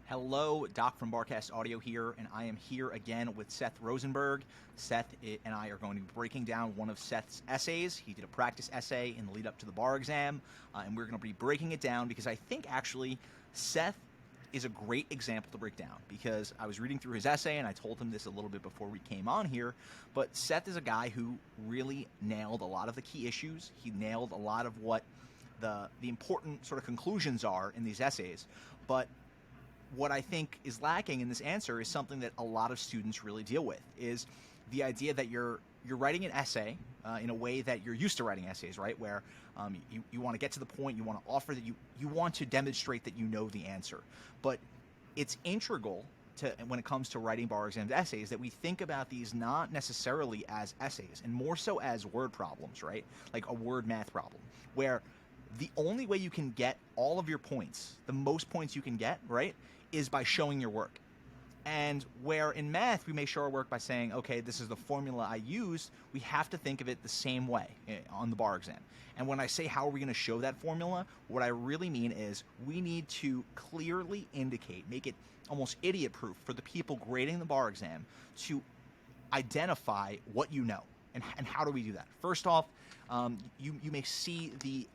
Hello, Doc from Barcast Audio here, and I am here again with Seth Rosenberg. Seth and I are going to be breaking down one of Seth's essays. He did a practice essay in the lead up to the bar exam, and we're going to be breaking it down because I think actually Seth is a great example to break down, because I was reading through his essay and I told him this a little bit before we came on here, but Seth is a guy who really nailed a lot of the key issues. He nailed a lot of what the important sort of conclusions are in these essays, but what I think is lacking in this answer is something that a lot of students really deal with, is the idea that you're writing an essay in a way that you're used to writing essays, right? Where you want to get to the point, you want to offer that you want to demonstrate that you know the answer. But it's integral to, when it comes to writing bar exam essays, that we think about these not necessarily as essays and more so as word problems, right? Like a word math problem, where the only way you can get all of your points, the most points you can get, right, is by showing your work. And where in math we may show our work by saying, okay, this is the formula I used, we have to think of it the same way on the bar exam. And when I say how are we going to show that formula, what I really mean is we need to clearly indicate, make it almost idiot proof for the people grading the bar exam to identify what you know. And how do we do that? First off, you may see the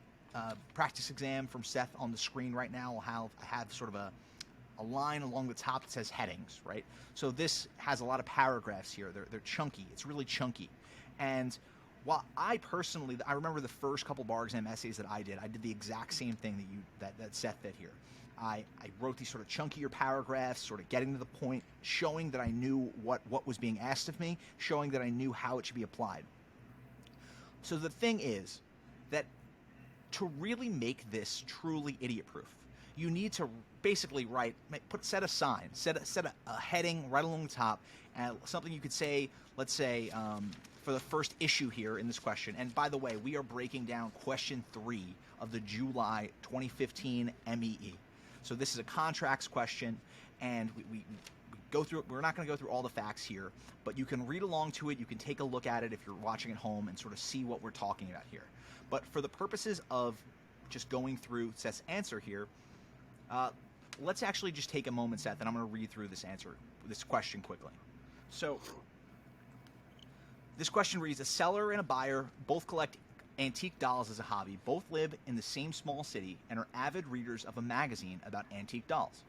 practice exam from Seth on the screen right now. I have sort of a line along the top that says headings, right? So this has a lot of paragraphs here. They're chunky. It's really chunky. And while I remember the first couple bar exam essays that I did the exact same thing that Seth did here. I wrote these sort of chunkier paragraphs, sort of getting to the point, showing that I knew what was being asked of me, showing that I knew how it should be applied. So the thing is that to really make this truly idiot-proof, you need to basically set a sign, set a heading right along the top, and something you could say, let's say, for the first issue here in this question. And by the way, we are breaking down question 3 of the July 2015 MEE. So this is a contracts question, and we go through it. We're not going to go through all the facts here, but you can read along to it. You can take a look at it if you're watching at home and sort of see what we're talking about here. But for the purposes of just going through Seth's answer here, let's actually just take a moment, Seth, and I'm going to read through this question quickly. So this question reads: a seller and a buyer both collect antique dolls as a hobby, both live in the same small city, and are avid readers of a magazine about antique dolls.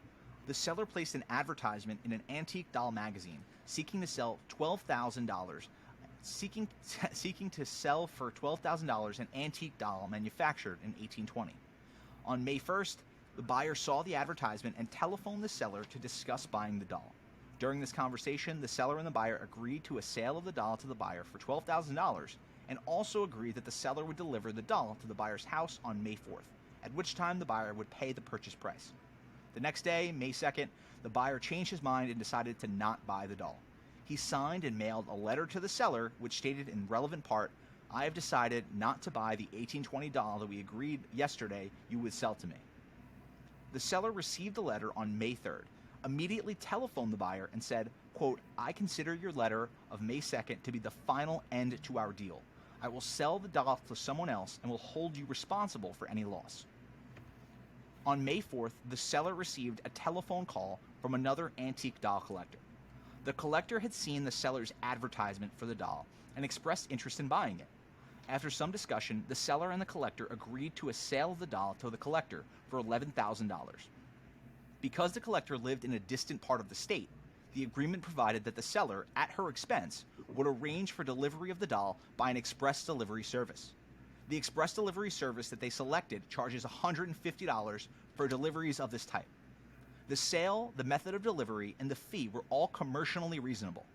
The seller placed an advertisement in an antique doll magazine seeking to sell $12,000, seeking to sell for $12,000 an antique doll manufactured in 1820. On May 1st, the buyer saw the advertisement and telephoned the seller to discuss buying the doll. During this conversation, the seller and the buyer agreed to a sale of the doll to the buyer for $12,000 and also agreed that the seller would deliver the doll to the buyer's house on May 4th, at which time the buyer would pay the purchase price. The next day, May 2nd, the buyer changed his mind and decided to not buy the doll. He signed and mailed a letter to the seller which stated in relevant part, "I have decided not to buy the 1820 doll that we agreed yesterday you would sell to me." The seller received the letter on May 3rd, immediately telephoned the buyer and said, quote, "I consider your letter of May 2nd to be the final end to our deal. I will sell the doll to someone else and will hold you responsible for any loss." On May 4th, the seller received a telephone call from another antique doll collector. The collector had seen the seller's advertisement for the doll and expressed interest in buying it. After some discussion, the seller and the collector agreed to a sale of the doll to the collector for $11,000. Because the collector lived in a distant part of the state, the agreement provided that the seller, at her expense, would arrange for delivery of the doll by an express delivery service. The express delivery service that they selected charges $150 for deliveries of this type. The sale, the method of delivery, and the fee were all commercially reasonable.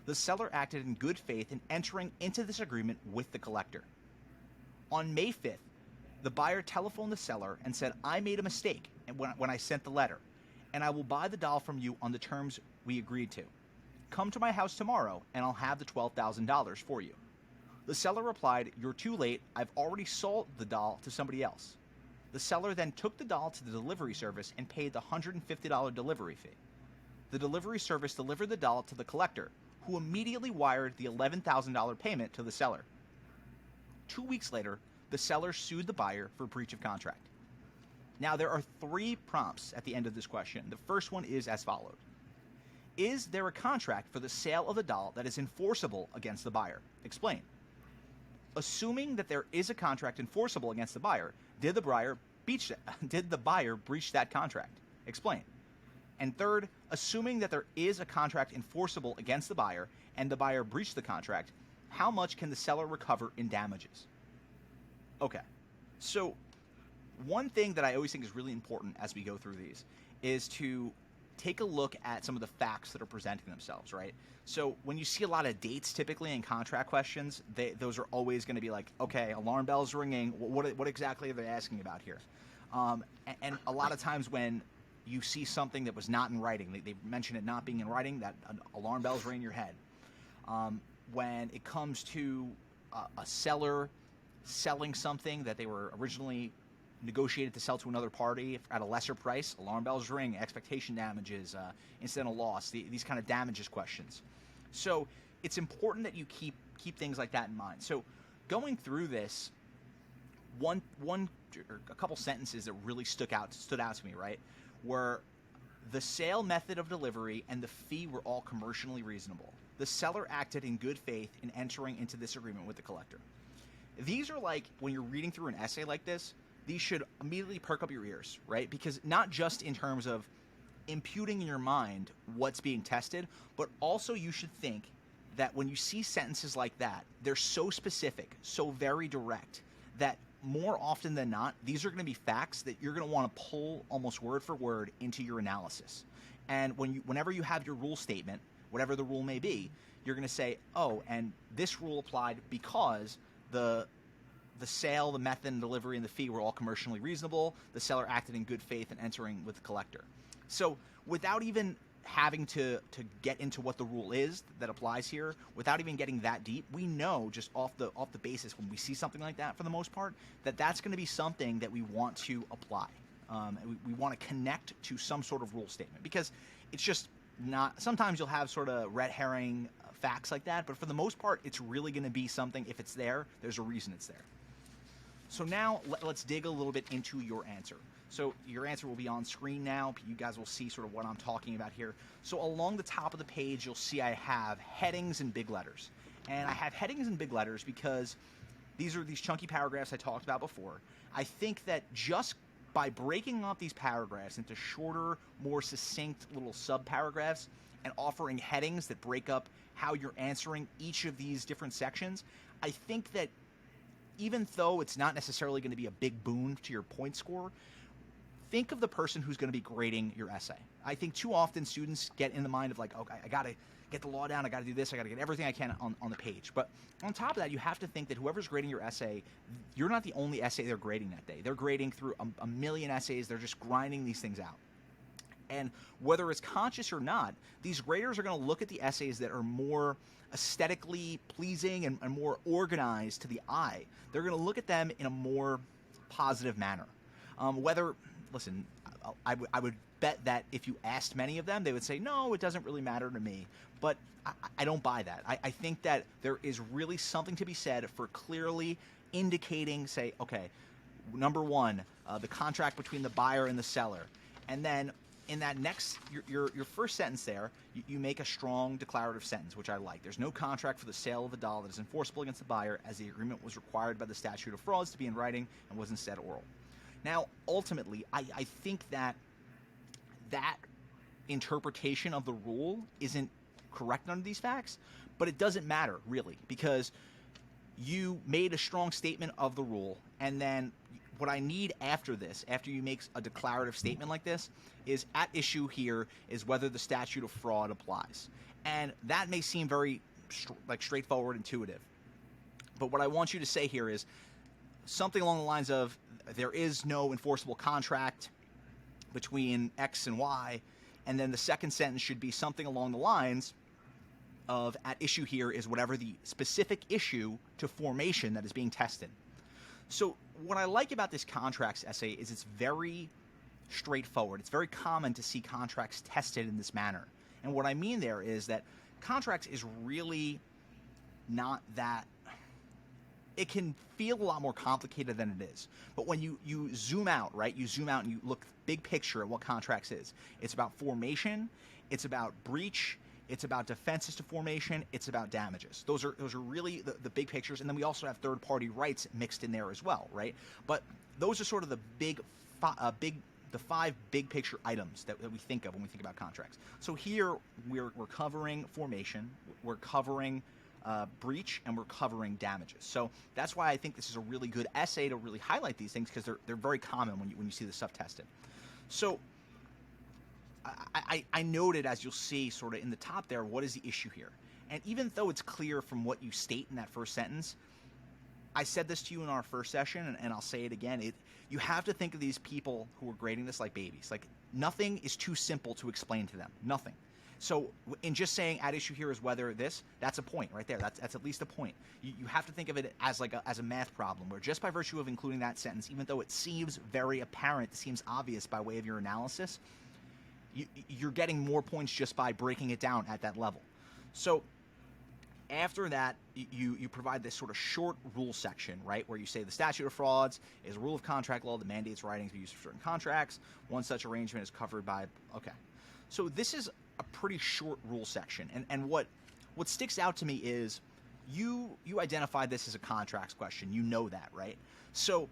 The seller acted in good faith in entering into this agreement with the collector. On May 5th, the buyer telephoned the seller and said, "I made a mistake when I sent the letter, and I will buy the doll from you on the terms we agreed to. Come to my house tomorrow, and I'll have the $12,000 for you." The seller replied, "You're too late. I've already sold the doll to somebody else." The seller then took the doll to the delivery service and paid the $150 delivery fee. The delivery service delivered the doll to the collector, who immediately wired the $11,000 payment to the seller. 2 weeks later, the seller sued the buyer for breach of contract. Now, there are 3 prompts at the end of this question. The first one is as follows. Is there a contract for the sale of the doll that is enforceable against the buyer? Explain. Assuming that there is a contract enforceable against the buyer, did the buyer breach that contract? Explain. And third, assuming that there is a contract enforceable against the buyer and the buyer breached the contract, how much can the seller recover in damages? Okay, so one thing that I always think is really important as we go through these is to take a look at some of the facts that are presenting themselves, right? So when you see a lot of dates typically in contract questions, those are always going to be like, okay, alarm bells ringing. What exactly are they asking about here? And a lot of times when you see something that was not in writing, they mention it not being in writing, that alarm bells ring in your head. When it comes to a seller selling something that they were originally negotiated to sell to another party at a lesser price, alarm bells ring, expectation damages, incidental loss, these kind of damages questions. So it's important that you keep things like that in mind. So going through this, a couple sentences that really stood out to me, right, were the sale method of delivery and the fee were all commercially reasonable. The seller acted in good faith in entering into this agreement with the collector. These are like, when you're reading through an essay like this, these should immediately perk up your ears, right? Because not just in terms of imputing in your mind what's being tested, but also you should think that when you see sentences like that, they're so specific, so very direct, that more often than not, these are going to be facts that you're going to want to pull almost word for word into your analysis. And whenever you have your rule statement, whatever the rule may be, you're going to say, oh, and this rule applied because the sale, the method, and delivery, and the fee were all commercially reasonable. The seller acted in good faith in entering with the collector. So without even having to get into what the rule is that applies here, without even getting that deep, we know just off the basis when we see something like that, for the most part, that's going to be something that we want to apply. We want to connect to some sort of rule statement, because it's just not. Sometimes you'll have sort of red herring facts like that, but for the most part, it's really going to be something. If it's there, there's a reason it's there. So now let's dig a little bit into your answer. So your answer will be on screen now. You guys will see sort of what I'm talking about here. So along the top of the page, you'll see I have headings in big letters. And I have headings in big letters because these are these chunky paragraphs I talked about before. I think that just by breaking up these paragraphs into shorter, more succinct little sub-paragraphs and offering headings that break up how you're answering each of these different sections, I think that even though it's not necessarily going to be a big boon to your point score, think of the person who's going to be grading your essay. I think too often students get in the mind of like, okay, I got to get the law down, I got to do this, I got to get everything I can on the page. But on top of that, you have to think that whoever's grading your essay, you're not the only essay they're grading that day. They're grading through a million essays. They're just grinding these things out. And whether it's conscious or not, these graders are going to look at the essays that are more aesthetically pleasing and more organized to the eye. They're going to look at them in a more positive manner. Listen, I would bet that if you asked many of them, they would say, no, it doesn't really matter to me. But I don't buy that. I think that there is really something to be said for clearly indicating, say, okay, number one, the contract between the buyer and the seller. And then in that next, your first sentence there, you make a strong declarative sentence, which I like. There's no contract for the sale of the doll that is enforceable against the buyer, as the agreement was required by the statute of frauds to be in writing and was instead oral. Now, ultimately, I think that interpretation of the rule isn't correct under these facts, but it doesn't matter, really, because you made a strong statement of the rule, and then what I need after this, after you make a declarative statement like this, is at issue here is whether the statute of fraud applies. And that may seem very straightforward, intuitive. But what I want you to say here is something along the lines of, there is no enforceable contract between X and Y. And then the second sentence should be something along the lines of, at issue here is whatever the specific issue to formation that is being tested. So what I like about this contracts essay is it's very straightforward. It's very common to see contracts tested in this manner. And what I mean there is that contracts is really not that it can feel a lot more complicated than it is. But when you zoom out, right? You zoom out and you look big picture at what contracts is. It's about formation, it's about breach, it's about defenses to formation, it's about damages. Those are really the big pictures, and then we also have third-party rights mixed in there as well, right? But those are sort of the the five big picture items that we think of when we think about contracts. So here we're covering formation, we're covering breach, and we're covering damages. So that's why I think this is a really good essay to really highlight these things, because they're very common when you see this stuff tested. So I noted, as you'll see sort of in the top there, what is the issue here? And even though it's clear from what you state in that first sentence, I said this to you in our first session, and I'll say it again. You have to think of these people who are grading this like babies. Like, nothing is too simple to explain to them. Nothing. So in just saying at issue here is whether this, that's a point right there. That's at least a point. You have to think of it as as a math problem, where just by virtue of including that sentence, even though it seems very apparent, it seems obvious by way of your analysis, you're getting more points just by breaking it down at that level. So after that, you provide this sort of short rule section, right, where you say the statute of frauds is a rule of contract law that mandates writing to be used for certain contracts. One such arrangement is covered by, okay. So this is a pretty short rule section, and what sticks out to me is you identified this as a contracts question. You know that, right? So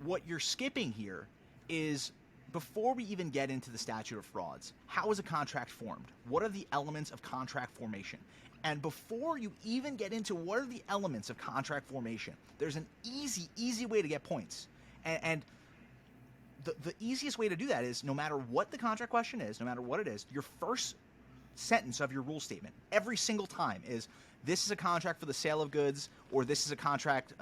what you're skipping here is, before we even get into the statute of frauds, how is a contract formed? What are the elements of contract formation? And before you even get into what are the elements of contract formation, there's an easy way to get points. And the easiest way to do that is, no matter what the contract question is, no matter what it is, your first sentence of your rule statement every single time is, this is a contract for the sale of goods, or this is a contract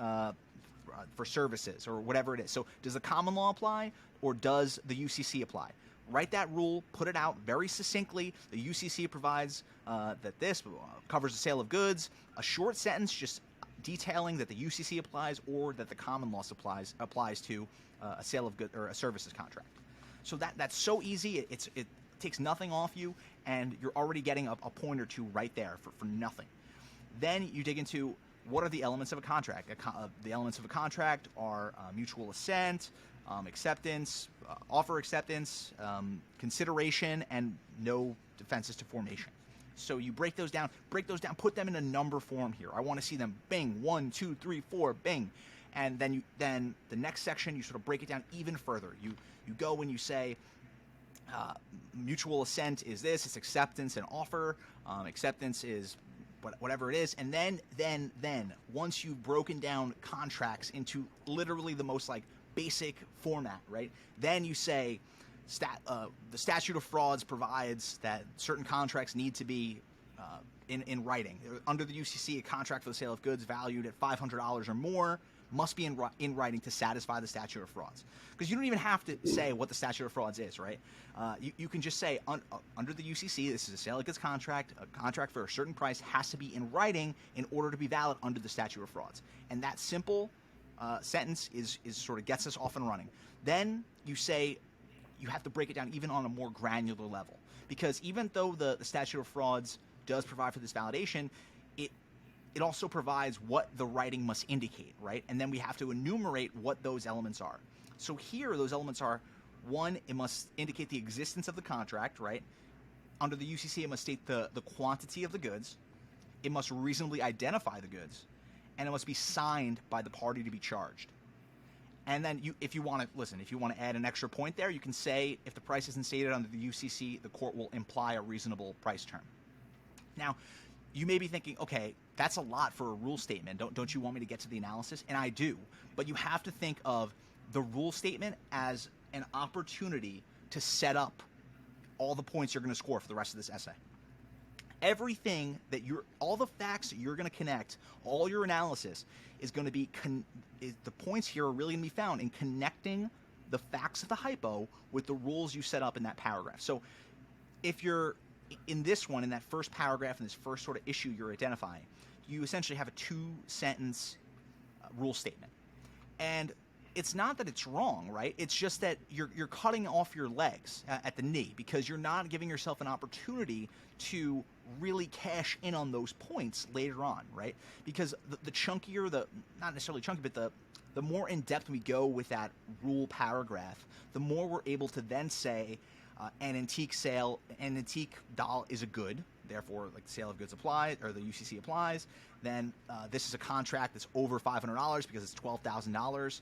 for services, or whatever it is. So does the common law apply, or does the UCC apply? Write that rule, put it out very succinctly. The UCC provides that this covers the sale of goods. A short sentence just detailing that the UCC applies, or that the common law applies to a sale of goods or a services contract. So that's so easy. It takes nothing off you, and you're already getting a point or two right there for nothing. Then you dig into, what are the elements of a contract? The elements of a contract are mutual assent, acceptance, offer acceptance, consideration, and no defenses to formation. So you break those down, put them in a number form here. I want to see them, bing, 1, 2, 3, 4, bing. And then the next section, you sort of break it down even further. You go and you say, mutual assent is this, it's acceptance and offer, acceptance is whatever it is, and then once you've broken down contracts into literally the most basic format, right? Then you say the statute of frauds provides that certain contracts need to be in writing. Under the UCC, a contract for the sale of goods valued at $500 or more must be in writing to satisfy the statute of frauds. Because you don't even have to say what the statute of frauds is, right? You can just say, under the UCC, this is a sale of goods contract. A contract for a certain price has to be in writing in order to be valid under the statute of frauds. And that simple sentence is sort of gets us off and running. Then you say you have to break it down even on a more granular level. Because even though the statute of frauds does provide for this validation, it also provides what the writing must indicate, right? And then we have to enumerate what those elements are. So here, those elements are, 1, it must indicate the existence of the contract, right? Under the UCC, it must state the quantity of the goods. It must reasonably identify the goods. And it must be signed by the party to be charged. And then if you want to add an extra point there, you can say, if the price isn't stated under the UCC, the court will imply a reasonable price term. Now, you may be thinking, okay, that's a lot for a rule statement. Don't you want me to get to the analysis? And I do. But you have to think of the rule statement as an opportunity to set up all the points you're going to score for the rest of this essay. Everything that all the facts that you're going to connect, all your analysis is going to be, the points here are really going to be found in connecting the facts of the hypo with the rules you set up in that paragraph. So if you're in this one, in that first paragraph, in this first sort of issue you're identifying, you essentially have a 2-sentence rule statement. And it's not that it's wrong, right? It's just that you're cutting off your legs at the knee, because you're not giving yourself an opportunity to really cash in on those points later on, right? Because the chunkier, not necessarily chunky, but the more in depth we go with that rule paragraph, the more we're able to then say an antique doll is a good, therefore like the sale of goods applies, or the UCC applies. Then this is a contract that's over $500 because it's $12,000,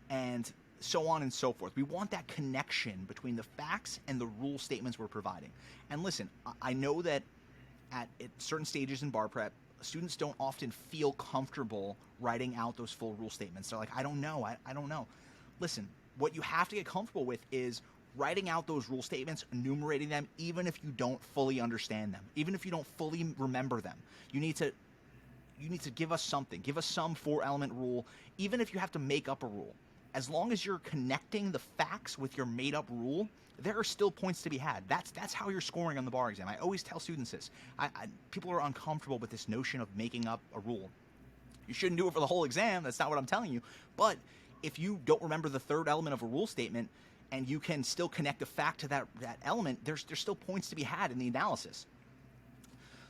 and so on and so forth. We want that connection between the facts and the rule statements we're providing. And listen, I know that at certain stages in bar prep, students don't often feel comfortable writing out those full rule statements. They're like, I don't know. I don't know. Listen, what you have to get comfortable with is writing out those rule statements, enumerating them, even if you don't fully understand them, even if you don't fully remember them. You need to give us something. Give us some 4-element rule, even if you have to make up a rule. As long as you're connecting the facts with your made-up rule, there are still points to be had. That's how you're scoring on the bar exam. I always tell students this. People are uncomfortable with this notion of making up a rule. You shouldn't do it for the whole exam. That's not what I'm telling you. But if you don't remember the third element of a rule statement and you can still connect the fact to that element, there's still points to be had in the analysis.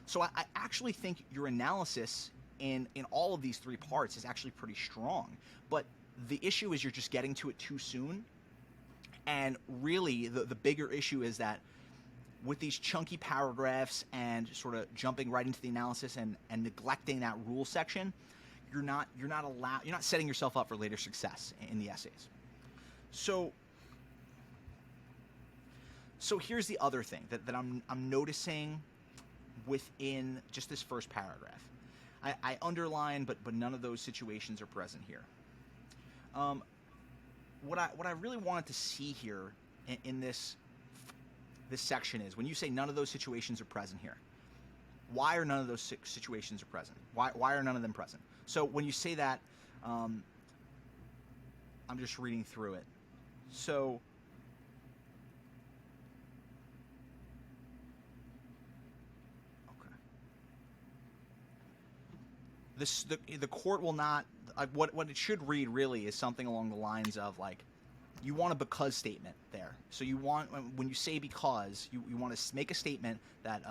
So I actually think your analysis in all of these 3 parts is actually pretty strong. But the issue is you're just getting to it too soon. And really, the bigger issue is that with these chunky paragraphs and sort of jumping right into the analysis and neglecting that rule section, you're not setting yourself up for later success in the essays. So here's the other thing that I'm noticing within just this first paragraph. I underline, but none of those situations are present here. What I really wanted to see here in this section is when you say none of those situations are present here, why are none of those situations are present? Why are none of them present? So when you say that, I'm just reading through it. So the court will not. What it should read really is something along the lines of like, you want a because statement there. So you want, when you say because, you want to make a statement that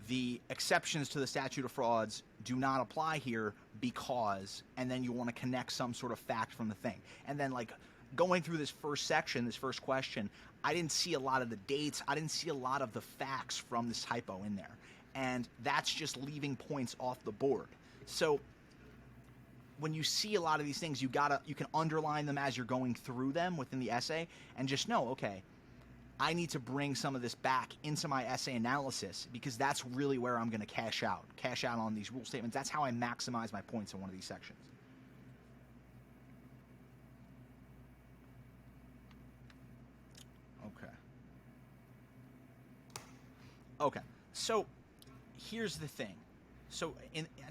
the exceptions to the statute of frauds do not apply here because, and then you want to connect some sort of fact from the thing. And then like going through this first section, this first question, I didn't see a lot of the dates. I didn't see a lot of the facts from this typo in there. And that's just leaving points off the board. So when you see a lot of these things, you can underline them as you're going through them within the essay and just know, okay, I need to bring some of this back into my essay analysis because that's really where I'm going to cash out on these rule statements. That's how I maximize my points in one of these sections. Okay. So here's the thing. So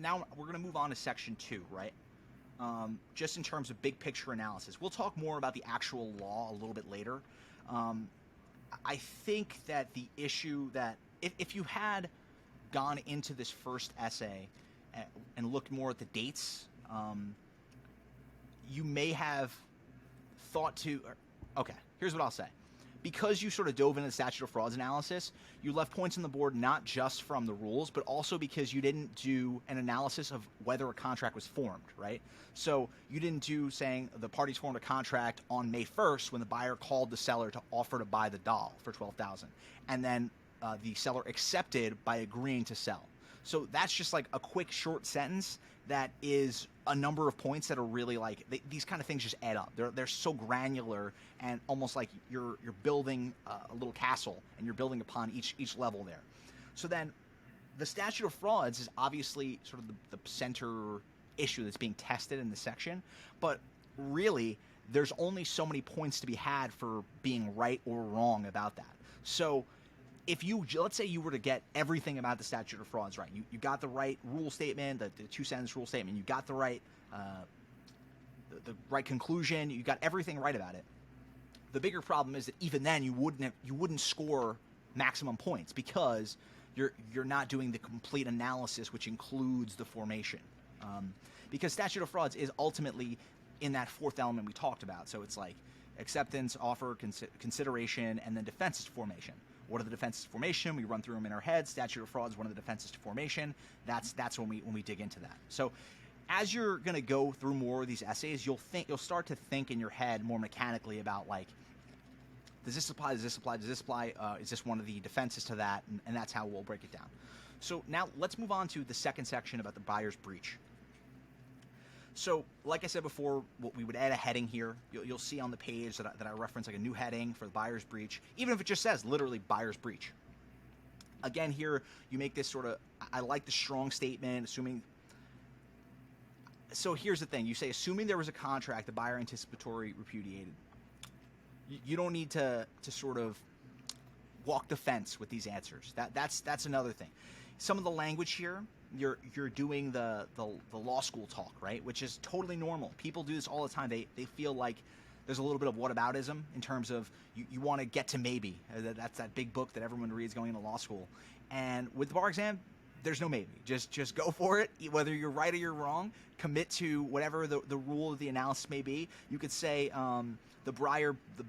now we're going to move on to section 2, right? Just in terms of big picture analysis. We'll talk more about the actual law a little bit later. I think that the issue that if you had gone into this first essay and looked more at the dates, you may have thought to, okay, here's what I'll say. Because you sort of dove into the statute of frauds analysis, you left points on the board not just from the rules, but also because you didn't do an analysis of whether a contract was formed, right? So you didn't do saying the parties formed a contract on May 1st when the buyer called the seller to offer to buy the doll for $12,000, and then the seller accepted by agreeing to sell. So that's just like a quick short sentence that is a number of points that are really like, these kind of things just add up. They're so granular and almost like you're building a little castle and you're building upon each level there. So then the statute of frauds is obviously sort of the center issue that's being tested in this section, but really there's only so many points to be had for being right or wrong about that. So if let's say you were to get everything about the statute of frauds right, you got the right rule statement, the 2-sentence rule statement, you got the right right conclusion, you got everything right about it. The bigger problem is that even then you wouldn't score maximum points because you're not doing the complete analysis, which includes the formation. Because statute of frauds is ultimately in that fourth element we talked about. So it's like acceptance, offer, consideration, and then defense formation. What are the defenses to formation? We run through them in our head. Statute of frauds, one of the defenses to formation. That's when we dig into that. So as you're going to go through more of these essays, you'll start to think in your head more mechanically about, like, does this apply? Does this apply? Does this apply? Is this one of the defenses to that? And that's how we'll break it down. So now let's move on to the second section about the buyer's breach. So like I said before, we would add a heading here. You'll see on the page that I reference like a new heading for the buyer's breach, even if it just says literally buyer's breach. Again, here you make this sort of, I like the strong statement, assuming. So here's the thing. You say, assuming there was a contract, the buyer anticipatory repudiated. You don't need to sort of walk the fence with these answers. That's another thing. Some of the language here, you're doing the law school talk, right? Which is totally normal. People do this all the time. They feel like there's a little bit of whataboutism in terms of you want to get to maybe. That's that big book that everyone reads going into law school. And with the bar exam, there's no maybe. Just go for it. Whether you're right or you're wrong, commit to whatever the rule of the analysis may be. You could say the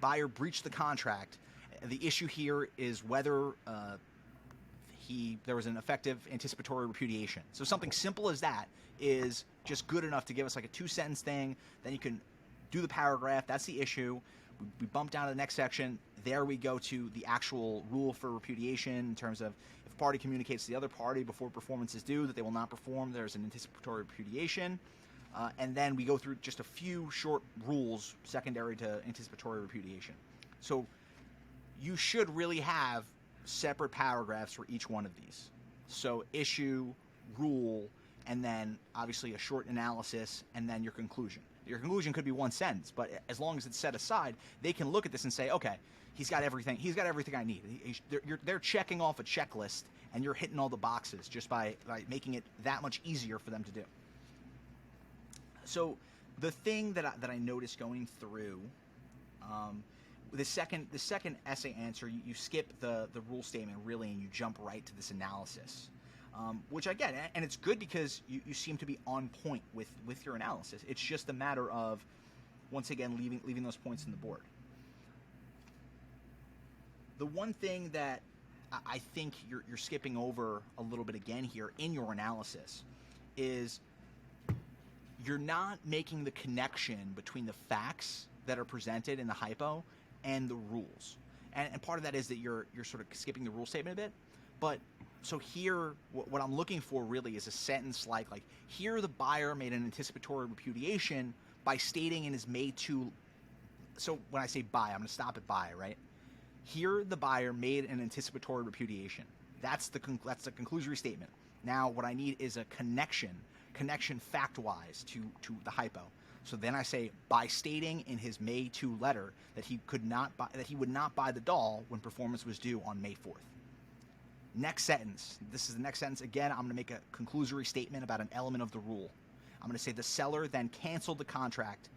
buyer breached the contract. The issue here is whether there was an effective anticipatory repudiation. So something simple as that is just good enough to give us like a 2-sentence thing. Then you can do the paragraph. That's the issue. We bump down to the next section. There we go to the actual rule for repudiation in terms of if a party communicates to the other party before performance is due that they will not perform, there's an anticipatory repudiation. And then we go through just a few short rules secondary to anticipatory repudiation. So you should really have separate paragraphs for each one of these. So issue, rule, and then obviously a short analysis, and then your conclusion. Your conclusion could be one sentence, but as long as it's set aside, they can look at this and say, okay, he's got everything I need. They're checking off a checklist, and you're hitting all the boxes just by making it that much easier for them to do. So the thing that I noticed going through, the second essay answer, you skip the rule statement really, and you jump right to this analysis, which I get, and it's good because you seem to be on point with your analysis. It's just a matter of, once again, leaving those points on the board. The one thing that I think you're skipping over a little bit again here in your analysis is you're not making the connection between the facts that are presented in the hypo and the rules. And part of that is that you're sort of skipping the rule statement a bit. But so here, what I'm looking for really is a sentence like here the buyer made an anticipatory repudiation by stating in his May 2. So when I say buy, I'm going to stop at buy, right? Here the buyer made an anticipatory repudiation. That's the conclusory statement. Now what I need is a connection fact-wise to the hypo. So then I say, by stating in his May 2 letter that he would not buy the doll when performance was due on May 4th. Next sentence. This is the next sentence. Again, I'm going to make a conclusory statement about an element of the rule. I'm going to say the seller then canceled the contract.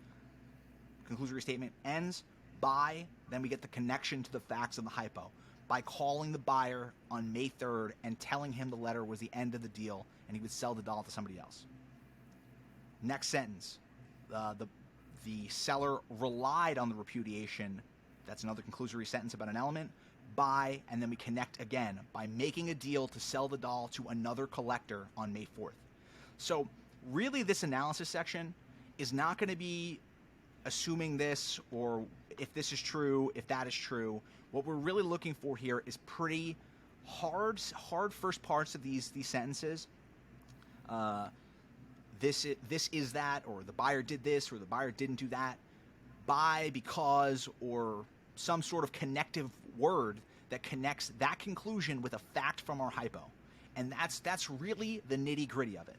Conclusory statement ends by, then we get the connection to the facts of the hypo, by calling the buyer on May 3rd and telling him the letter was the end of the deal and he would sell the doll to somebody else. Next sentence. The seller relied on the repudiation. That's another conclusory sentence about an element. By, and then we connect again, by making a deal to sell the doll to another collector on May 4th. So really this analysis section is not going to be assuming this or if this is true, if that is true. What we're really looking for here is pretty hard first parts of these sentences. This is that, or the buyer did this, or the buyer didn't do that, by, because, or some sort of connective word that connects that conclusion with a fact from our hypo. And that's really the nitty-gritty of it.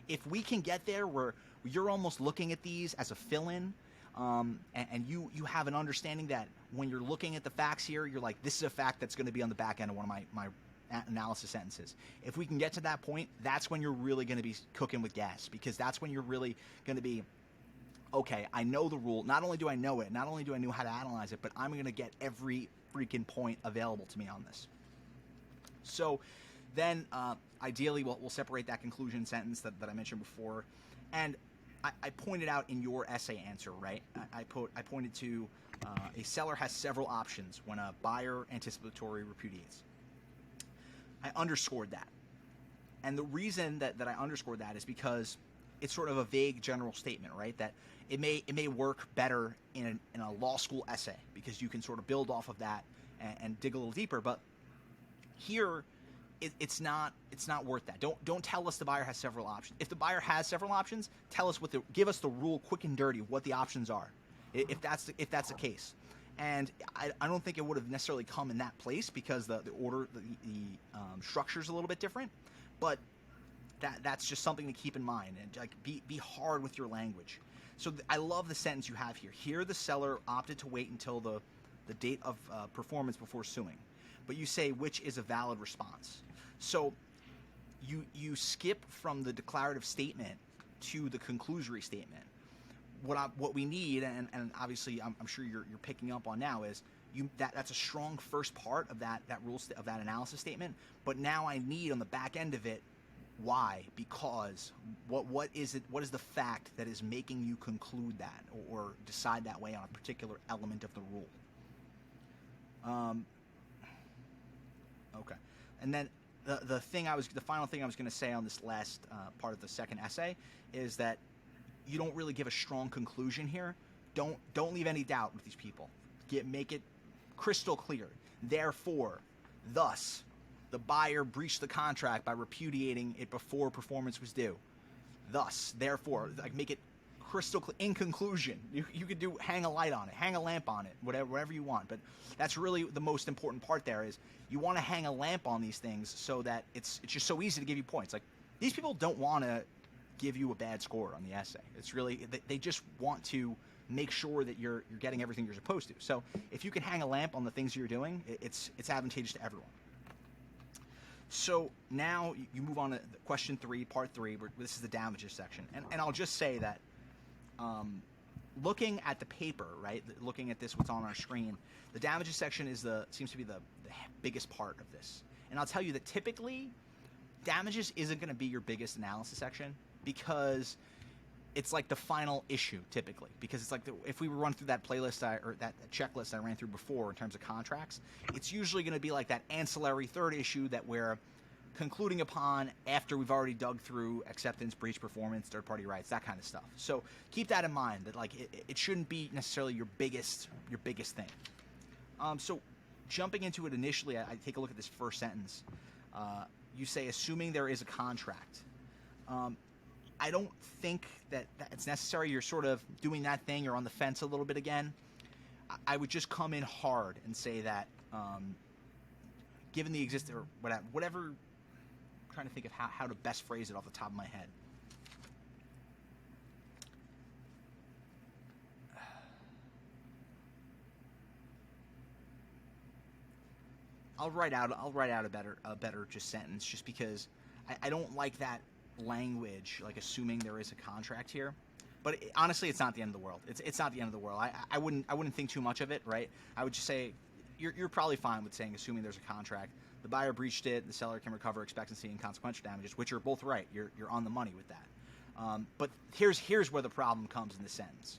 If we can get there where you're almost looking at these as a fill-in, and you have an understanding that when you're looking at the facts here, you're like, this is a fact that's going to be on the back end of one of my analysis sentences. If we can get to that point, that's when you're really going to be cooking with gas, because that's when you're really going to be, okay, I know the rule. Not only do I know it, not only do I know how to analyze it, but I'm going to get every freaking point available to me on this. So then ideally we'll separate that conclusion sentence that I mentioned before. And I pointed out in your essay answer, right? I pointed to A seller has several options when a buyer anticipatory repudiates. I underscored that. And the reason that I underscored that is because it's sort of a vague general statement, right? That it may work better in a law school essay because you can sort of build off of that and dig a little deeper. But here, it's not worth that. Don't tell us the buyer has several options. If the buyer has several options, give us the rule, quick and dirty, what the options are, if that's the case. And I don't think it would have necessarily come in that place because the order, the structure is a little bit different. But that's just something to keep in mind, and like be hard with your language. So I love the sentence you have here. Here, the seller opted to wait until the date of performance before suing, but you say which is a valid response. So you skip from the declarative statement to the conclusory statement. What we need, and obviously I'm sure you're picking up on now, is that's a strong first part of that of that analysis statement. But now I need on the back end of it, why? Because what is it? What is the fact that is making you conclude that or decide that way on a particular element of the rule? Okay, and then the final thing I was going to say on this last part of the second essay is that you don't really give a strong conclusion here. Don't leave any doubt with these people. Make it crystal clear. Therefore, thus, the buyer breached the contract by repudiating it before performance was due. Thus, therefore, like make it crystal clear. In conclusion, you could hang a light on it, hang a lamp on it, whatever you want. But that's really the most important part. There is you want to hang a lamp on these things so that it's just so easy to give you points. Like these people don't want to give you a bad score on the essay. It's really they just want to make sure that you're getting everything you're supposed to. So if you can hang a lamp on the things you're doing, it's advantageous to everyone. So now you move on to question 3, part 3, where this is the damages section. And I'll just say that looking at the paper, right, looking at what's on our screen, the damages section seems to be the biggest part of this. And I'll tell you that typically damages isn't going to be your biggest analysis section because it's like the final issue typically, because it's like if we run through that playlist or that checklist I ran through before in terms of contracts, it's usually going to be like that ancillary third issue that we're concluding upon after we've already dug through acceptance, breach, performance, third-party rights, that kind of stuff. So keep that in mind, that like it shouldn't be necessarily your biggest thing. So jumping into it initially, I take a look at this first sentence. You say, assuming there is a contract. I don't think that it's necessary. You're sort of doing that thing. You're on the fence a little bit again. I would just come in hard and say that given the existing, or whatever, I'm trying to think of how to best phrase it off the top of my head. I'll write out a better just sentence, just because I don't like that language, like assuming there is a contract here. But honestly, it's not the end of the world. It's not the end of the world. I wouldn't think too much of it, right? I would just say you're probably fine with saying assuming there's a contract. The buyer breached it. The seller can recover expectancy and consequential damages, which are both right. You're on the money with that. But here's where the problem comes in the sentence.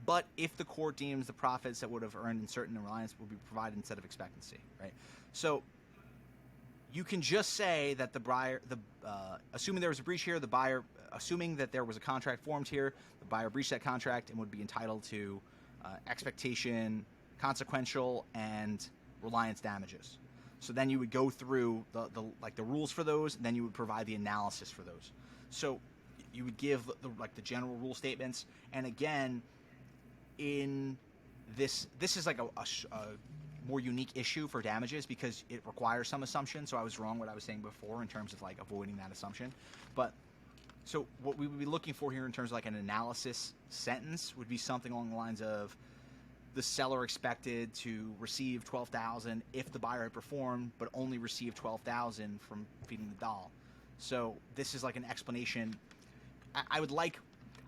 But if the court deems the profits that would have earned in certain reliance will be provided instead of expectancy, right? So you can just say that the buyer, assuming there was a breach here, the buyer, assuming that there was a contract formed here, the buyer breached that contract and would be entitled to expectation, consequential, and reliance damages. So then you would go through the rules for those, and then you would provide the analysis for those. So you would give the general rule statements, and again, in this is like a more unique issue for damages because it requires some assumption. So I was wrong what I was saying before in terms of like avoiding that assumption. But so what we would be looking for here in terms of like an analysis sentence would be something along the lines of the seller expected to receive $12,000 if the buyer had performed, but only received $12,000 from feeding the doll. So this is like an explanation. I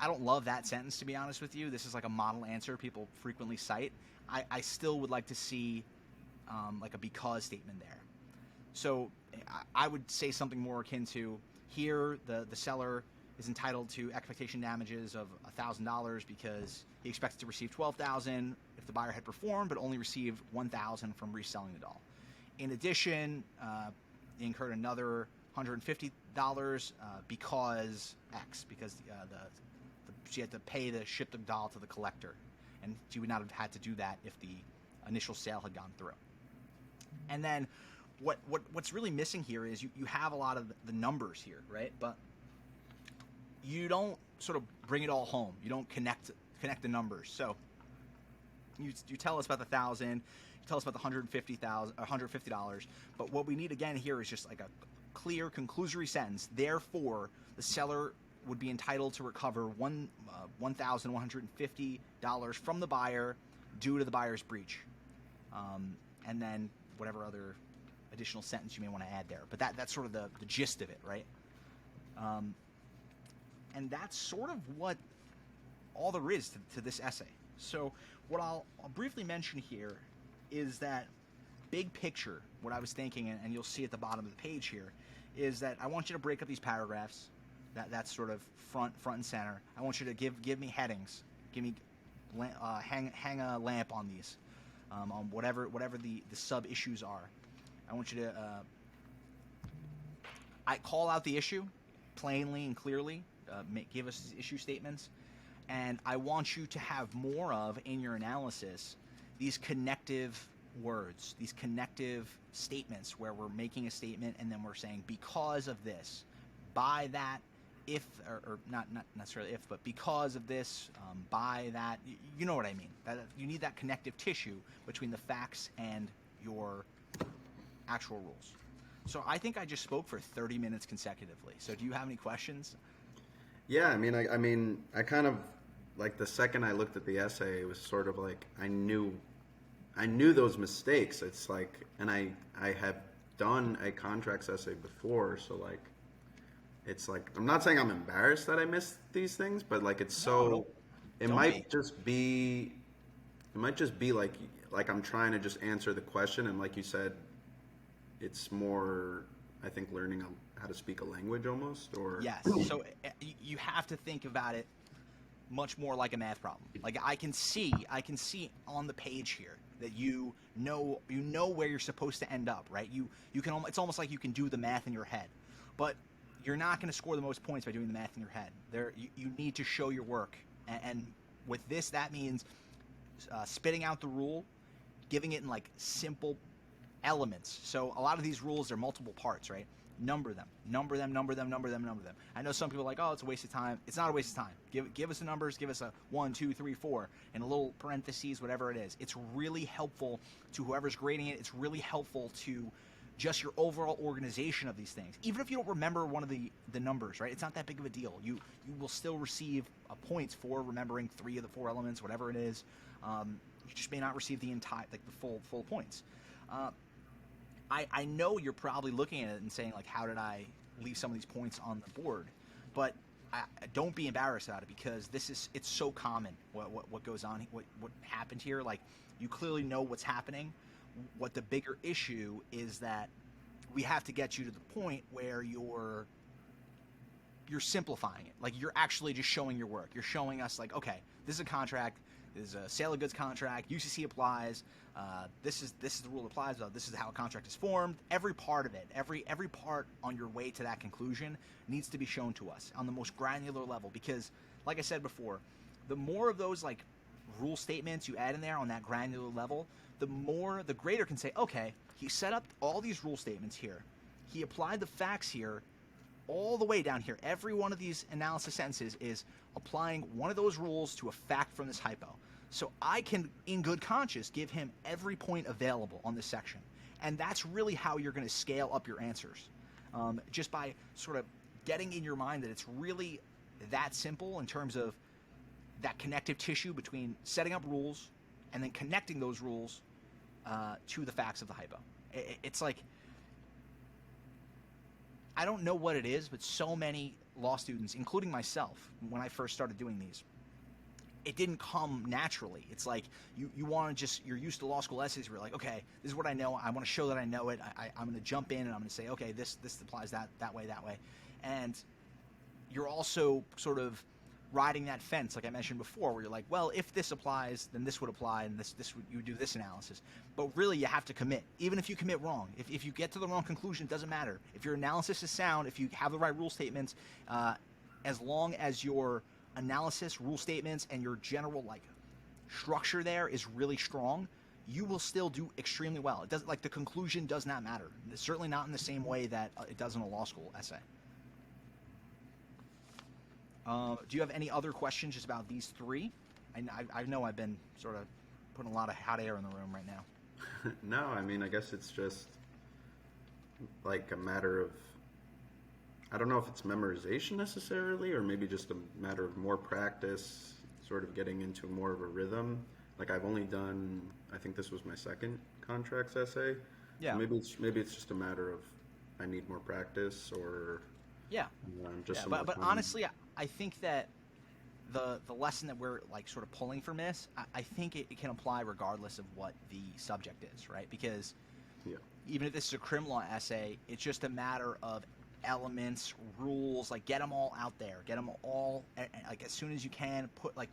don't love that sentence, to be honest with you. This is like a model answer people frequently cite. I still would like to see like a because statement there. So I would say something more akin to here the seller is entitled to expectation damages of $1,000 because he expected to receive $12,000 if the buyer had performed, but only received $1,000 from reselling the doll. In addition, he incurred another $150 because she had to pay to ship the doll to the collector, and she would not have had to do that if the initial sale had gone through. And then what's really missing here is you have a lot of the numbers here, right? But you don't sort of bring it all home. You don't connect the numbers. So you tell us about the $1,000, you tell us about the $150, but what we need again here is just like a clear conclusory sentence. Therefore, the seller would be entitled to recover $1,150 from the buyer due to the buyer's breach, and then whatever other additional sentence you may want to add there. But that's sort of the gist of it, right? And that's sort of what all there is to this essay. So what I'll briefly mention here is that big picture, what I was thinking, and you'll see at the bottom of the page here, is that I want you to break up these paragraphs. That's sort of front and center. I want you to give me headings. Give me hang a lamp on these, on whatever the sub issues are. I want you to I call out the issue plainly and clearly. Give us issue statements, and I want you to have more of in your analysis these connective words, these connective statements where we're making a statement and then we're saying because of this, by that, if or not necessarily if, but because of this, by that, you know what I mean. You need that connective tissue between the facts and your actual rules. So I think I just spoke for 30 minutes consecutively. So do you have any questions? Yeah, I kind of, like, the second I looked at the essay, it was sort of like I knew those mistakes. It's like, and I have done a contracts essay before, so like, it's like, I'm not saying I'm embarrassed that I missed these things, but like, it's so, it might just be like I'm trying to just answer the question, and like you said, it's more, I think, learning how to speak a language almost, or... Yes, so you have to think about it much more like a math problem. Like I can see on the page here that you know where you're supposed to end up, right? You can, it's almost like you can do the math in your head, but you're not going to score the most points by doing the math in your head. You need to show your work, and with this, that means spitting out the rule, giving it in like simple elements. So a lot of these rules are multiple parts, right? Number them. I know some people are like, oh, it's a waste of time. It's not a waste of time. Give us the numbers. Give us a 1, 2, 3, 4, and a little parentheses, whatever it is. It's really helpful to whoever's grading it. It's really helpful to just your overall organization of these things. Even if you don't remember one of the numbers, right? It's not that big of a deal. You will still receive points for remembering 3 of the 4 elements, whatever it is. You just may not receive the entire, like the full points. I know you're probably looking at it and saying, like, how did I leave some of these points on the board? But don't be embarrassed about it, because it's so common what goes on, what happened here. Like, you clearly know what's happening. What the bigger issue is that we have to get you to the point where you're simplifying it. Like, you're actually just showing your work. You're showing us, like, okay, this is a contract. This is a sale of goods contract. UCC applies. This is the rule that applies. This is how a contract is formed. Every part of it, every part on your way to that conclusion needs to be shown to us on the most granular level. Because, like I said before, the more of those like rule statements you add in there on that granular level, the grader can say, okay, he set up all these rule statements here. He applied the facts here, all the way down here. Every one of these analysis sentences is applying one of those rules to a fact from this hypo. So I can, in good conscience, give him every point available on this section. And that's really how you're going to scale up your answers. Just by sort of getting in your mind that it's really that simple in terms of that connective tissue between setting up rules and then connecting those rules to the facts of the hypo. It's like, I don't know what it is, but so many law students, including myself, when I first started doing these, it didn't come naturally. It's like you want to just, you're used to law school essays where you're like, okay, this is what I know. I want to show that I know it. I'm going to jump in and I'm going to say, okay, this applies that way. And you're also sort of riding that fence, like I mentioned before, where you're like, well, if this applies, then this would apply, and you would do this analysis. But really, you have to commit. Even if you commit wrong, if you get to the wrong conclusion, it doesn't matter. If your analysis is sound, if you have the right rule statements, as long as your analysis, rule statements, and your general like structure there is really strong, you will still do extremely well. It does, like, the conclusion does not matter. It's certainly not in the same way that it does in a law school essay. Do you have any other questions just about these three? I know I've been sort of putting a lot of hot air in the room right now. No, I mean, I guess it's just like a matter of, I don't know if it's memorization necessarily, or maybe just a matter of more practice, sort of getting into more of a rhythm. Like, I've only done, I think this was my second contracts essay. Yeah. Maybe it's just a matter of I need more practice, or yeah, just yeah. But honestly, I think that the lesson that we're like sort of pulling from this, I think it can apply regardless of what the subject is, right? Because even if this is a crim law essay, it's just a matter of elements, rules, like get them all out there, get them all like as soon as you can. Put like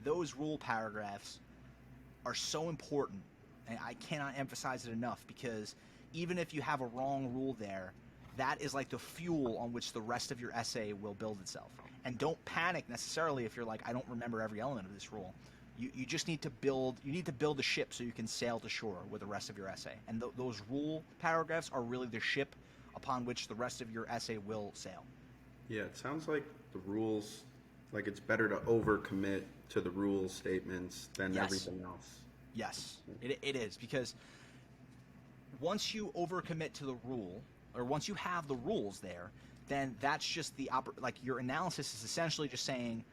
those rule paragraphs are so important, and I cannot emphasize it enough, because even if you have a wrong rule there, that is like the fuel on which the rest of your essay will build itself. And don't panic necessarily if you're like, I don't remember every element of this rule. You just need to build a ship so you can sail to shore with the rest of your essay. And those rule paragraphs are really the ship upon which the rest of your essay will sail. Yeah, it sounds like the rules, like it's better to overcommit to the rule statements than everything else. Yes, it is, because once you overcommit to the rule, or once you have the rules there, then that's just like your analysis is essentially just saying,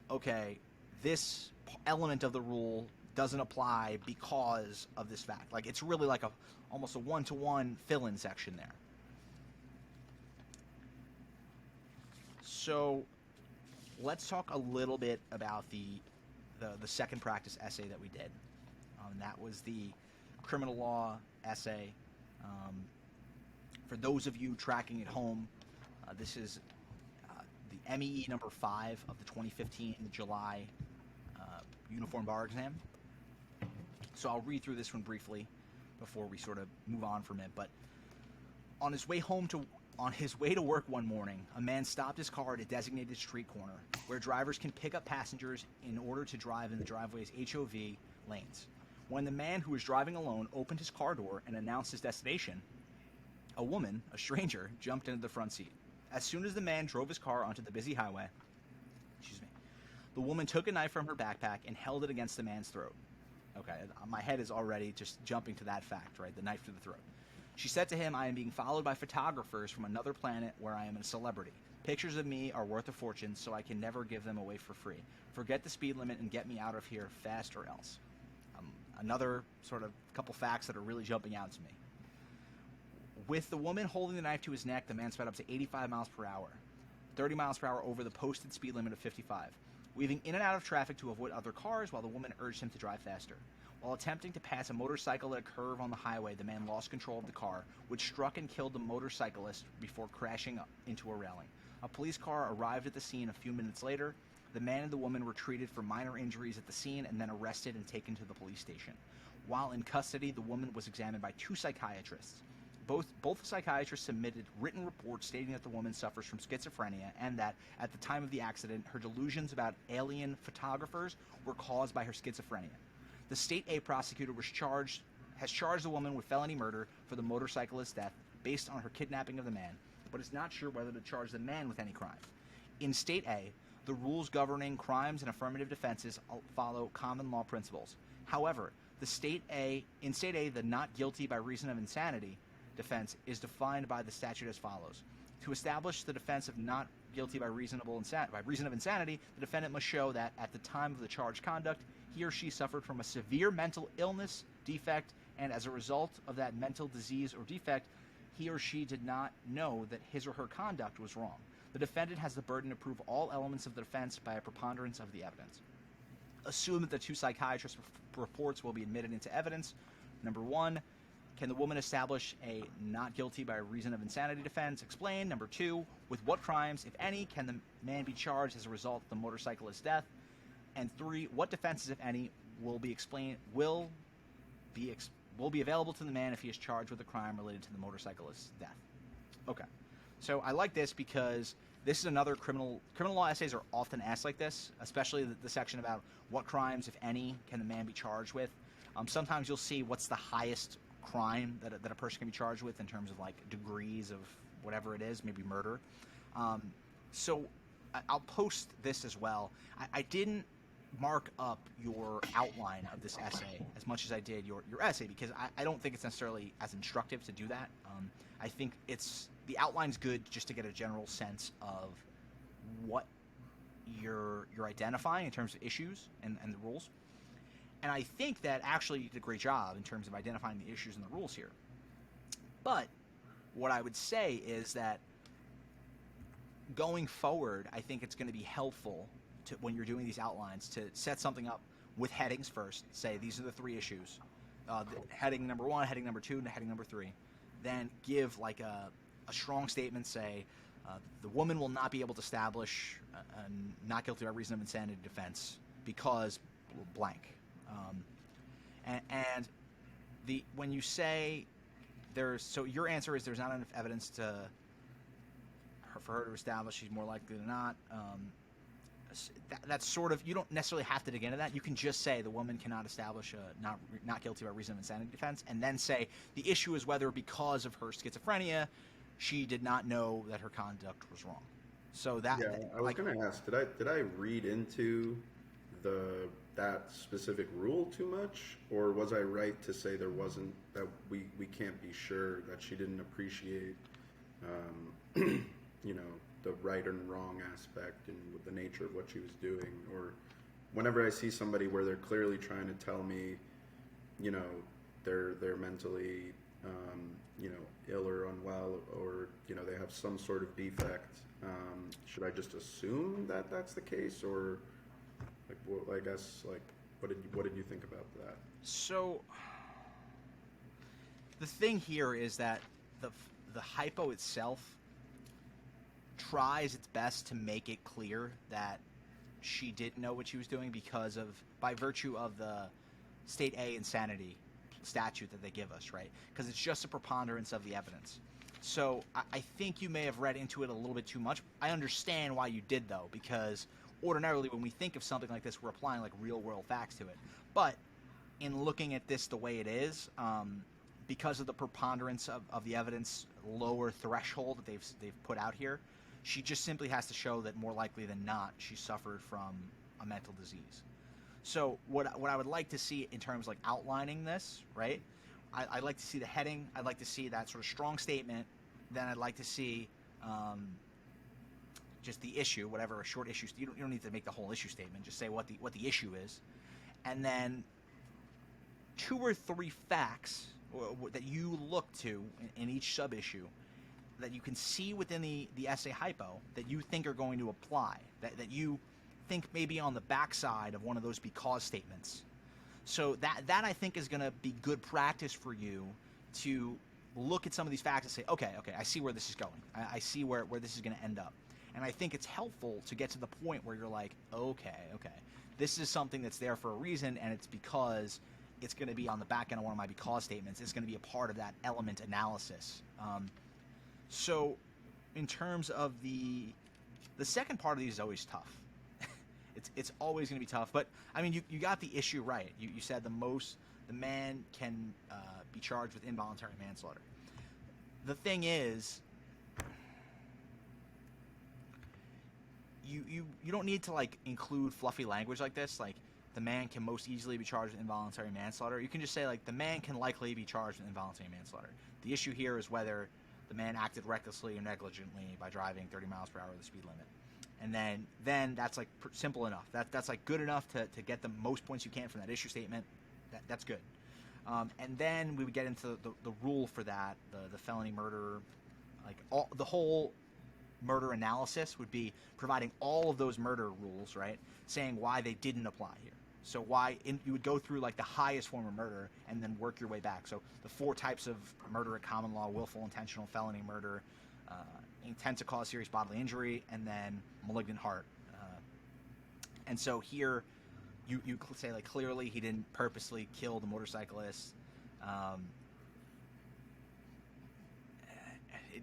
okay, this element of the rule doesn't apply because of this fact. Like, it's really like almost a one-to-one fill-in section there. So let's talk a little bit about the second practice essay that we did. That was the criminal law essay. For those of you tracking at home, this is the MEE number 5 of the 2015 July Uniform Bar Exam. So I'll read through this one briefly before we sort of move on from it. But on his way to work one morning, a man stopped his car at a designated street corner where drivers can pick up passengers in order to drive in the driveway's HOV lanes. When the man, who was driving alone, opened his car door and announced his destination, a woman, a stranger, jumped into the front seat. As soon as the man drove his car onto the busy highway, the woman took a knife from her backpack and held it against the man's throat. Okay, my head is already just jumping to that fact, right? The knife to the throat. She said to him, "I am being followed by photographers from another planet where I am a celebrity. Pictures of me are worth a fortune, so I can never give them away for free. Forget the speed limit and get me out of here fast or else." Another sort of couple facts that are really jumping out to me. With the woman holding the knife to his neck, the man sped up to 85 miles per hour, 30 miles per hour over the posted speed limit of 55, weaving in and out of traffic to avoid other cars while the woman urged him to drive faster. While attempting to pass a motorcycle at a curve on the highway, the man lost control of the car, which struck and killed the motorcyclist before crashing into a railing. A police car arrived at the scene a few minutes later. The man and the woman were treated for minor injuries at the scene and then arrested and taken to the police station. While in custody, the woman was examined by 2 psychiatrists. Both psychiatrists submitted written reports stating that the woman suffers from schizophrenia and that at the time of the accident, her delusions about alien photographers were caused by her schizophrenia. The State A prosecutor has charged the woman with felony murder for the motorcyclist's death based on her kidnapping of the man, but is not sure whether to charge the man with any crime. In State A, the rules governing crimes and affirmative defenses follow common law principles. However, in State A, the not guilty by reason of insanity defense is defined by the statute as follows. To establish the defense of not guilty by reason of insanity, the defendant must show that at the time of the charged conduct, he or she suffered from a severe mental illness, defect, and as a result of that mental disease or defect, he or she did not know that his or her conduct was wrong. The defendant has the burden to prove all elements of the defense by a preponderance of the evidence. Assume that the 2 psychiatrists' reports will be admitted into evidence. Number 1, can the woman establish a not guilty by reason of insanity defense? Explain. Number 2, with what crimes, if any, can the man be charged as a result of the motorcyclist's death? And 3, what defenses, if any, will be available to the man if he is charged with a crime related to the motorcyclist's death? Okay. So I like this because this is another criminal law essays are often asked like this, especially the section about what crimes, if any, can the man be charged with. Sometimes you'll see what's the highest crime that a person can be charged with in terms of like degrees of whatever it is, maybe murder. So I'll post this as well. I didn't mark up your outline of this essay as much as I did your essay because I don't think it's necessarily as instructive to do that. I think the outline's good just to get a general sense of what you're identifying in terms of issues and the rules. And I think that actually you did a great job in terms of identifying the issues and the rules here. But what I would say is that going forward, I think it's going to be helpful to, when you're doing these outlines, to set something up with headings first. Say these are the 3 issues. Heading number 1, heading number 2, and heading number 3. Then give like a strong statement, say, the woman will not be able to establish a not guilty by reason of insanity defense because blank. And when you say so your answer is there's not enough evidence for her to establish she's more likely than not. That's sort of, you don't necessarily have to dig into that. You can just say the woman cannot establish a not guilty by reason of insanity defense, and then say the issue is whether because of her schizophrenia she did not know that her conduct was wrong. So that I was going to ask, did I read into that specific rule too much, or was I right to say there wasn't, that we can't be sure that she didn't appreciate the right and wrong aspect and the nature of what she was doing? Or whenever I see somebody where they're clearly trying to tell me, they're mentally ill or unwell, or they have some sort of defect, should I just assume that that's the case, or I guess what did you think about that? So the thing here is that the hypo itself tries its best to make it clear that she didn't know what she was doing by virtue of the state A insanity statute that they give us, right? Because it's just a preponderance of the evidence. So I think you may have read into it a little bit too much. I understand why you did, though, because ordinarily when we think of something like this, we're applying like real world facts to it. But in looking at this the way it is, because of the preponderance of the evidence lower threshold that they've put out here, she just simply has to show that more likely than not she suffered from a mental disease. So what I would like to see in terms of like outlining this, right? I'd like to see the heading. I'd like to see that sort of strong statement. Then I'd like to see just the issue, whatever, a short issue. You don't need to make the whole issue statement. Just say what the issue is, and then 2 or 3 facts that you look to in each sub issue that you can see within the essay hypo that you think are going to apply, that you think maybe on the backside of one of those because statements. So that I think is going to be good practice for you to look at some of these facts and say, okay, I see where this is going. I see where this is going to end up. And I think it's helpful to get to the point where you're like, okay, this is something that's there for a reason, and it's because it's going to be on the back end of one of my because statements. It's going to be a part of that element analysis. So in terms of the second part of these is always tough. It's always going to be tough. But, I mean, you got the issue right. You said the man can be charged with involuntary manslaughter. The thing is, you don't need to, like, include fluffy language like this, like, the man can most easily be charged with involuntary manslaughter. You can just say, like, the man can likely be charged with involuntary manslaughter. The issue here is whether the man acted recklessly or negligently by driving 30 miles per hour the speed limit. And then that's like simple enough. That's like good enough to get the most points you can from that issue statement. That's good. And then we would get into the rule for that, the felony murder, like the whole murder analysis would be providing all of those murder rules, right? Saying why they didn't apply here. So you would go through like the highest form of murder and then work your way back. So the 4 types of murder at common law: willful, intentional, felony murder, intent to cause serious bodily injury, and then malignant heart. And so here, you say like clearly he didn't purposely kill the motorcyclist.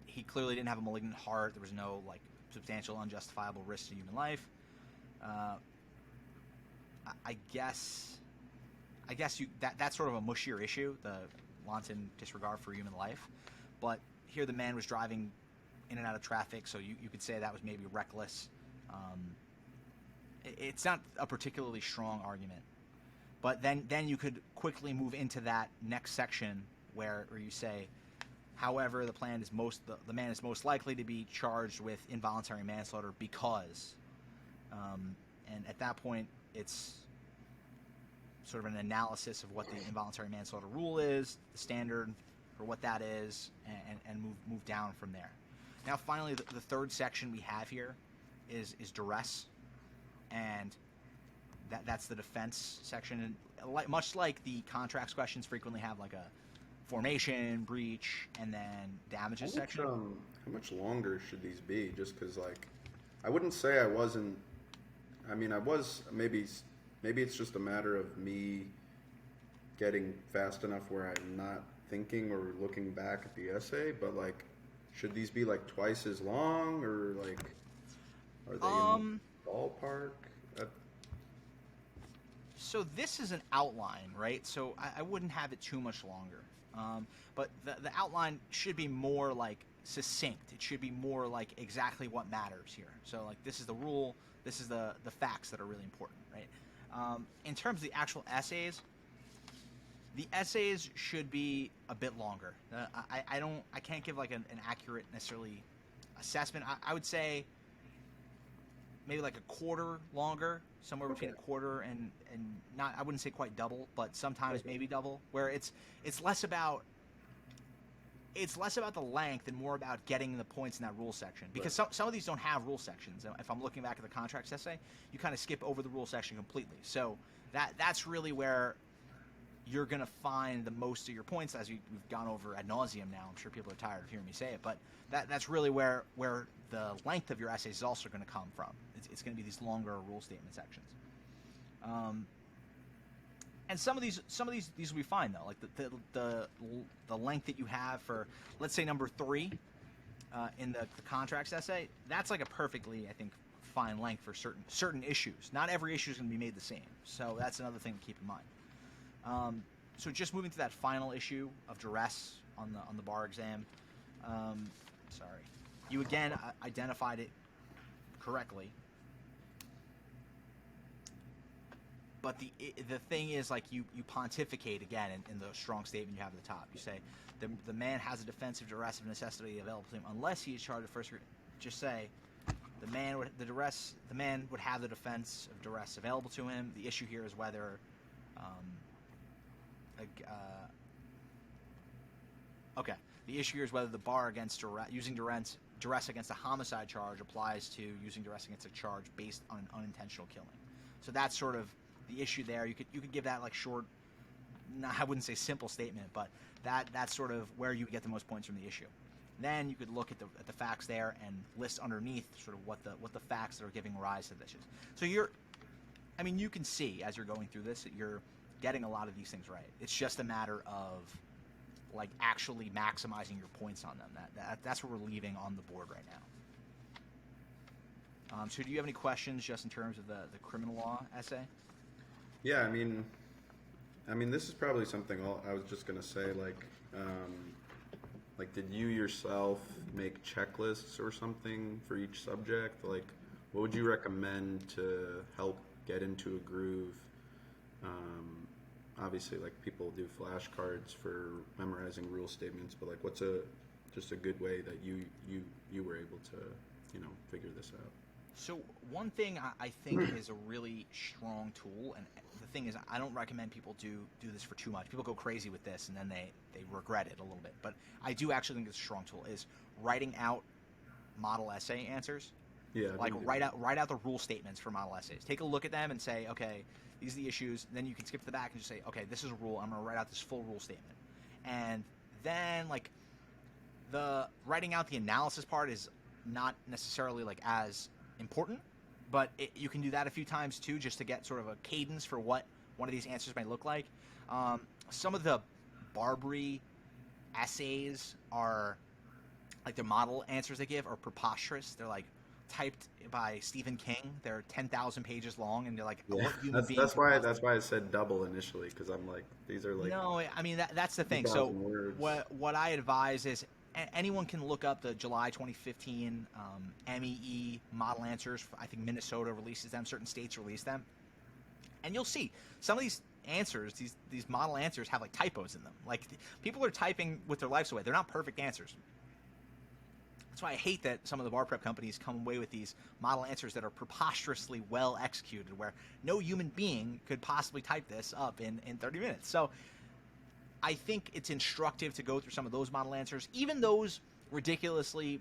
He clearly didn't have a malignant heart. There was no like substantial unjustifiable risk to human life. I guess that's sort of a mushier issue, the wanton disregard for human life. But here the man was driving in and out of traffic, so you could say that was maybe reckless. It's not a particularly strong argument. But then you could quickly move into that next section where you say, however, the man is most likely to be charged with involuntary manslaughter because, and at that point, it's sort of an analysis of what the involuntary manslaughter rule is, the standard for what that is, and move down from there. Now, finally, the third section we have here is duress, and that's the defense section. And much like the contracts questions frequently have like a formation, breach, and then damages section. How much longer should these be? Just because, like, I wouldn't say I wasn't. I mean, I was maybe it's just a matter of me getting fast enough where I'm not thinking or looking back at the essay. But like, should these be like twice as long, or like, are they in the ballpark? So this is an outline, right? So I wouldn't have it too much longer. But the outline should be more like succinct. It should be more like exactly what matters here. So like this is the rule. This is the facts that are really important, right? In terms of the actual essays, the essays should be a bit longer. I can't give like an accurate necessarily assessment. I would say maybe like a quarter longer, somewhere between a quarter and not, I wouldn't say quite double, but sometimes maybe double, where it's less about the length and more about getting the points in that rule section, because some of these don't have rule sections. If I'm looking back at the contracts essay, you kind of skip over the rule section completely. So that's really where you're going to find the most of your points, as we've gone over ad nauseum now. I'm sure people are tired of hearing me say it, but that's really where the length of your essays is also going to come from. It's going to be these longer rule statement sections. And some of these will be fine though. Like the length that you have for, let's say, number 3 in the contracts essay, that's like a perfectly, I think, fine length for certain issues. Not every issue is going to be made the same, so that's another thing to keep in mind. So just moving to that final issue of duress on the bar exam. Sorry, you again identified it correctly. But the thing is, like, you pontificate again in the strong statement you have at the top. You say the man has a defensive duress of necessity available to him unless he is charged with first degree. Just say the man would have the defense of duress available to him. The issue here is whether the issue here is whether the bar against using duress against a homicide charge applies to using duress against a charge based on an unintentional killing. So that's sort of the issue there. You could give that like short, I wouldn't say simple statement, but that's sort of where you would get the most points from the issue. Then you could look at the facts there and list underneath sort of what the facts that are giving rise to this is. So you can see as you're going through this that you're getting a lot of these things right. It's just a matter of like actually maximizing your points on them. That's what we're leaving on the board right now. So do you have any questions just in terms of the criminal law essay? Yeah, I mean, this is probably something I was just gonna say. Like, did you yourself make checklists or something for each subject? Like, what would you recommend to help get into a groove? Obviously, like, people do flashcards for memorizing rule statements, but like, what's just a good way that you were able to, figure this out? So one thing I think is a really strong tool, and the thing is, I don't recommend people do this for too much. People go crazy with this, and then they regret it a little bit. But I do actually think it's a strong tool, is writing out model essay answers. Yeah. Like write out the rule statements for model essays. Take a look at them and say, okay, These are the issues. Then you can skip to the back and just say, okay, this is a rule. I'm going to write out this full rule statement. And then, like, the writing out the analysis part is not necessarily, like, as important, but you can do that a few times, too, just to get sort of a cadence for what one of these answers might look like. Some of the Barbary essays are, like, the model answers they give are preposterous. They're, like, typed by Stephen King. They're 10,000 pages long, and they're like, Yeah, what human being that's could why possibly... I said double initially, because I'm like, these are like No, I mean, that's the thing. 2,000 So words. what I advise is anyone can look up the July 2015 MEE model answers. I think Minnesota releases them. Certain states release them. And you'll see some of these answers, these model answers have, like, typos in them. Like, people are typing with their lives away. They're not perfect answers. That's why I hate that some of the bar prep companies come away with these model answers that are preposterously well executed, where no human being could possibly type this up in 30 minutes. So I think it's instructive to go through some of those model answers. Even those ridiculously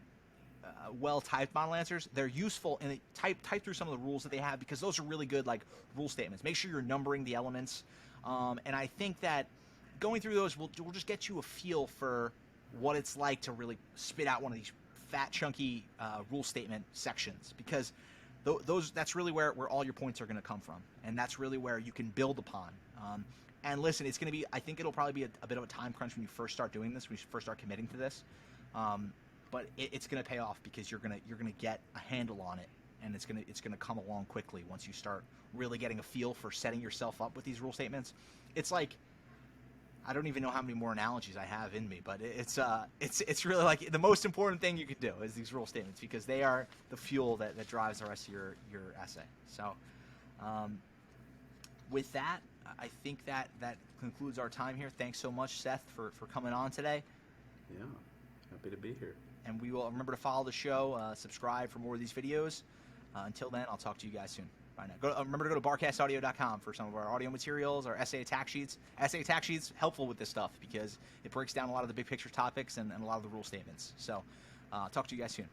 well-typed model answers, they're useful, and type through some of the rules that they have, because those are really good, like, rule statements. Make sure you're numbering the elements. And I think that going through those will just get you a feel for what it's like to really spit out one of these fat, chunky rule statement sections, because that's really where all your points are going to come from, and that's really where you can build upon. And listen, it's going to be, I think it'll probably be a bit of a time crunch when you first start doing this, when you first start committing to this, but it's going to pay off, because you're going to get a handle on it, and it's going to come along quickly once you start really getting a feel for setting yourself up with these rule statements. It's like, I don't even know how many more analogies I have in me, but it's really like the most important thing you could do is these rule statements, because they are the fuel that drives the rest of your essay. So with that, I think that concludes our time here. Thanks so much, Seth, for coming on today. Yeah, happy to be here. And we will remember to follow the show, subscribe for more of these videos. Until then, I'll talk to you guys soon. Bye now. Remember to go to barcastaudio.com for some of our audio materials, our essay attack sheets. Essay attack sheets helpful with this stuff, because it breaks down a lot of the big picture topics and a lot of the rule statements. So talk to you guys soon.